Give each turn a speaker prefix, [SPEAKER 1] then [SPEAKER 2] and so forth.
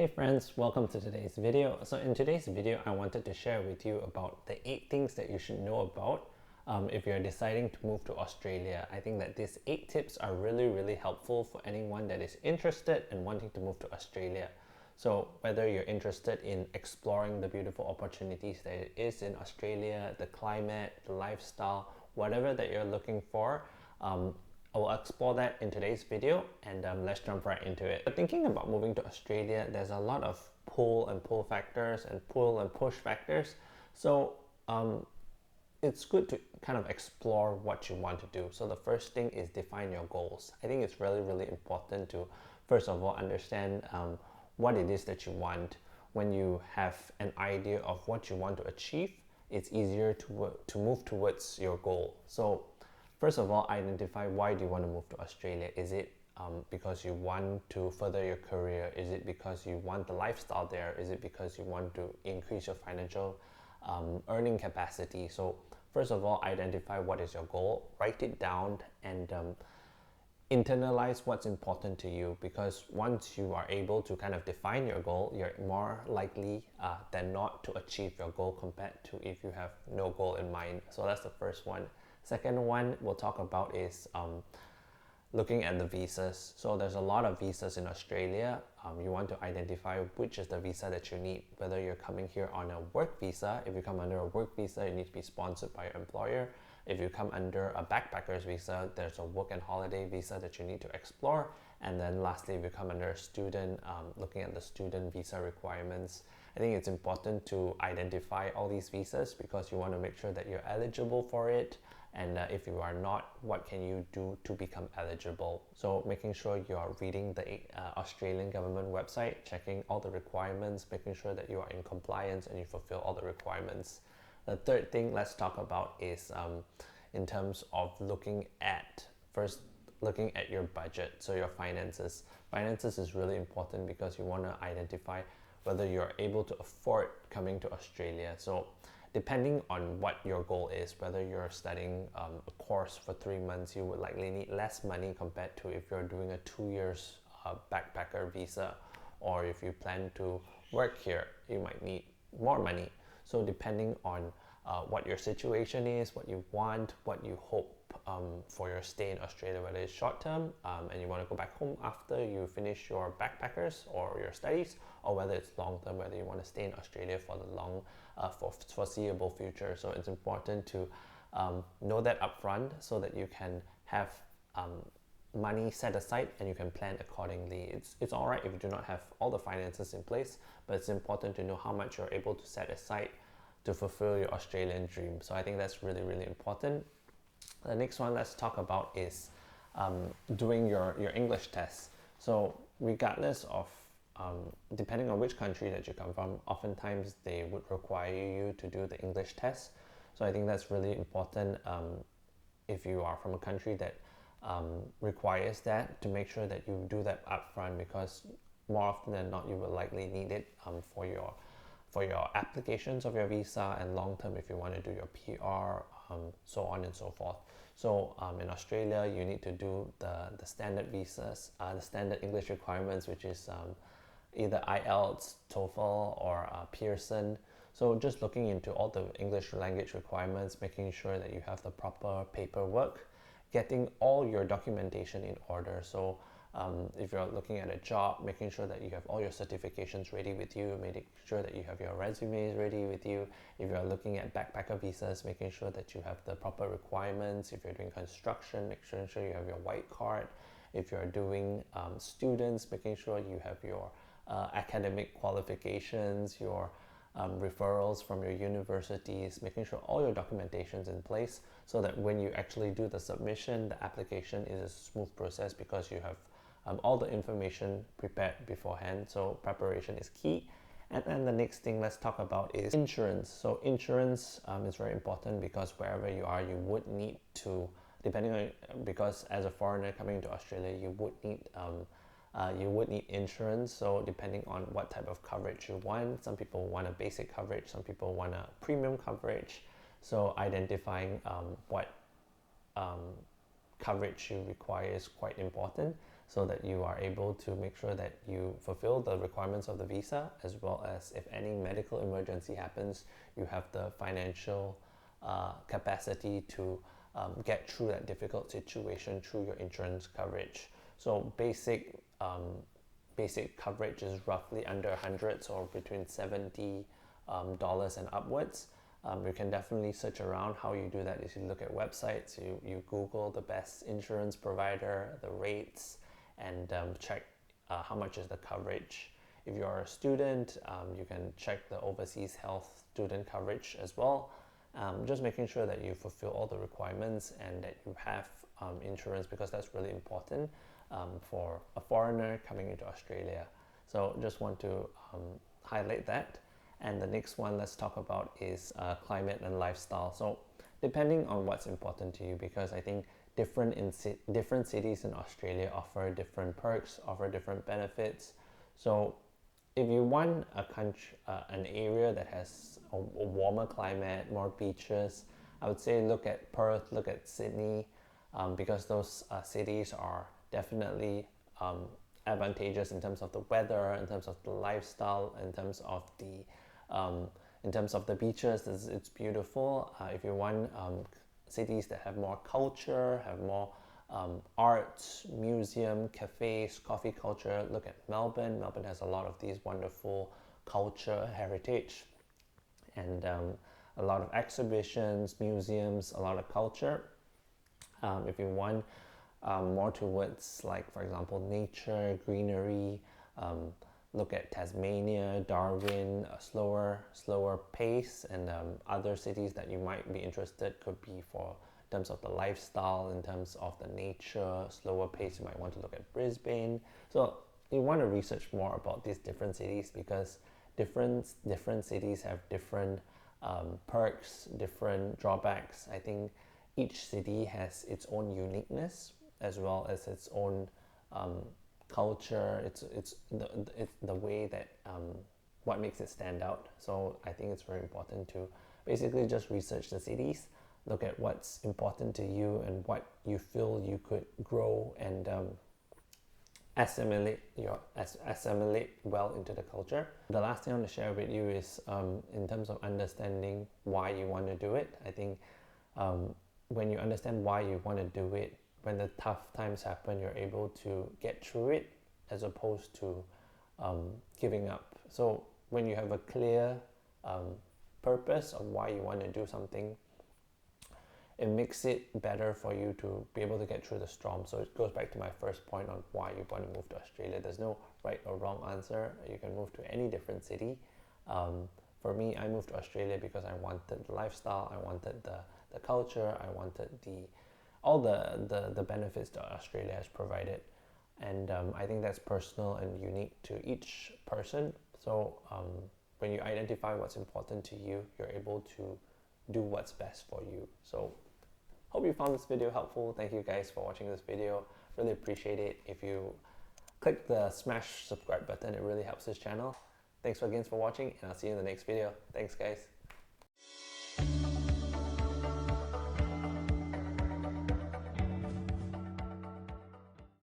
[SPEAKER 1] Hey friends, welcome to today's video. So in today's video, I wanted to share with you about the 8 things that you should know about if you're deciding to move to Australia. I think that these 8 tips are really helpful for anyone that is interested and wanting to move to Australia. So whether you're interested in exploring the beautiful opportunities that it is in Australia, the climate, the lifestyle, whatever that you're looking for, I will explore that in today's video, and let's jump right into it. But thinking about moving to Australia, there's a lot of pull and pull factors and pull and push factors. So it's good to kind of explore what you want to do. So the first thing is define your goals. I think it's really important to first of all understand what it is that you want. When you have an idea of what you want to achieve, it's easier to move towards your goal. So first of all, identify why do you want to move to Australia. Is it because you want to further your career? Is it because you want the lifestyle there? Is it because you want to increase your financial earning capacity? So first of all, identify what is your goal, write it down, and internalize what's important to you, because once you are able to kind of define your goal, you're more likely than not to achieve your goal compared to if you have no goal in mind. So that's the first one. Second one we'll talk about is looking at the visas. So there's a lot of visas in Australia. You want to identify which is the visa that you need, whether you're coming here on a work visa. If you come under a work visa, you need to be sponsored by your employer. If you come under a backpacker's visa, there's a work and holiday visa that you need to explore. And then lastly, if you come under a student, looking at the student visa requirements, I think it's important to identify all these visas because you want to make sure that you're eligible for it. And if you are not, what can you do to become eligible? So making sure you are reading the Australian government website, checking all the requirements, making sure that you are in compliance and you fulfill all the requirements. The third thing let's talk about is in terms of looking at your budget, so your finances. Finances is really important because you want to identify whether you're able to afford coming to Australia. So depending on what your goal is, whether you're studying a course for 3 months, you would likely need less money compared to if you're doing a 2 years backpacker visa, or if you plan to work here, you might need more money. So depending on what your situation is, what you want, what you hope for your stay in Australia, whether it's short term and you want to go back home after you finish your backpackers or your studies, or whether it's long term, whether you want to stay in Australia for the for foreseeable future. So it's important to know that upfront so that you can have money set aside and you can plan accordingly. It's all right if you do not have all the finances in place, but it's important to know how much you're able to set aside to fulfill your Australian dream. So I think that's really important. The next one let's talk about is doing your English test. So regardless of depending on which country that you come from, oftentimes they would require you to do the English test. So I think that's really important if you are from a country that requires that, to make sure that you do that upfront, because more often than not you will likely need it for your applications of your visa, and long term if you want to do your PR, so on and so forth. So in Australia you need to do the standard visas, the standard English requirements, which is either IELTS, TOEFL, or Pearson. So just looking into all the English language requirements, making sure that you have the proper paperwork, getting all your documentation in order. So if you're looking at a job, making sure that you have all your certifications ready with you, making sure that you have your resumes ready with you. If you're looking at backpacker visas, making sure that you have the proper requirements. If you're doing construction, making sure you have your white card. If you're doing students, making sure you have your academic qualifications, your referrals from your universities, making sure all your documentation's in place so that when you actually do the submission, the application is a smooth process because you have all the information prepared beforehand. So preparation is key. And then the next thing let's talk about is insurance. So insurance is very important because wherever you are, you would need to, because as a foreigner coming to Australia, you would need insurance. So depending on what type of coverage you want, some people want a basic coverage, some people want a premium coverage. So identifying what coverage you require is quite important. so that you are able to make sure that you fulfill the requirements of the visa, as well as if any medical emergency happens, you have the financial capacity to get through that difficult situation through your insurance coverage. So basic coverage is roughly under 100, so between $70 and upwards. You can definitely search around. How you do that is you look at websites, you Google the best insurance provider, the rates, and check how much is the coverage. If you're a student, you can check the overseas health student coverage as well. Just making sure that you fulfill all the requirements and that you have insurance, because that's really important for a foreigner coming into Australia. So just want to highlight that. And the next one let's talk about is climate and lifestyle. So depending on what's important to you, because I think different cities in Australia offer different perks, offer different benefits. So if you want an area that has a warmer climate, more beaches, I would say look at Perth, look at Sydney, because those cities are definitely advantageous in terms of the weather, in terms of the lifestyle, in terms of the beaches. It's beautiful. If you want cities that have more culture, have more arts, museum, cafes, coffee culture, look at Melbourne. Melbourne has a lot of these wonderful culture, heritage, and a lot of exhibitions, museums, a lot of culture. If you want more towards, like, for example, nature, greenery, look at Tasmania, Darwin, a slower pace, and other cities that you might be interested could be for in terms of the lifestyle, in terms of the nature, slower pace. You might want to look at Brisbane. So you want to research more about these different cities, because different cities have different perks, different drawbacks. I think each city has its own uniqueness as well as its own culture. It's the way that what makes it stand out. So I think it's very important to basically just research the cities, look at what's important to you and what you feel you could grow and assimilate well into the culture. The last thing I want to share with you is in terms of understanding why you want to do it. I think when you understand why you want to do it, when the tough times happen, you're able to get through it, as opposed to giving up. So when you have a clear purpose of why you want to do something, it makes it better for you to be able to get through the storm. So it goes back to my first point on why you want to move to Australia. There's no right or wrong answer. You can move to any different city. For me, I moved to Australia because I wanted the lifestyle, I wanted the culture, I wanted all the benefits that Australia has provided. And I think that's personal and unique to each person. So when you identify what's important to you, you're able to do what's best for you. So hope you found this video helpful. Thank you guys for watching this video. Really appreciate it. If you click the smash subscribe button, it really helps this channel. Thanks again for watching, and I'll see you in the next video. Thanks guys.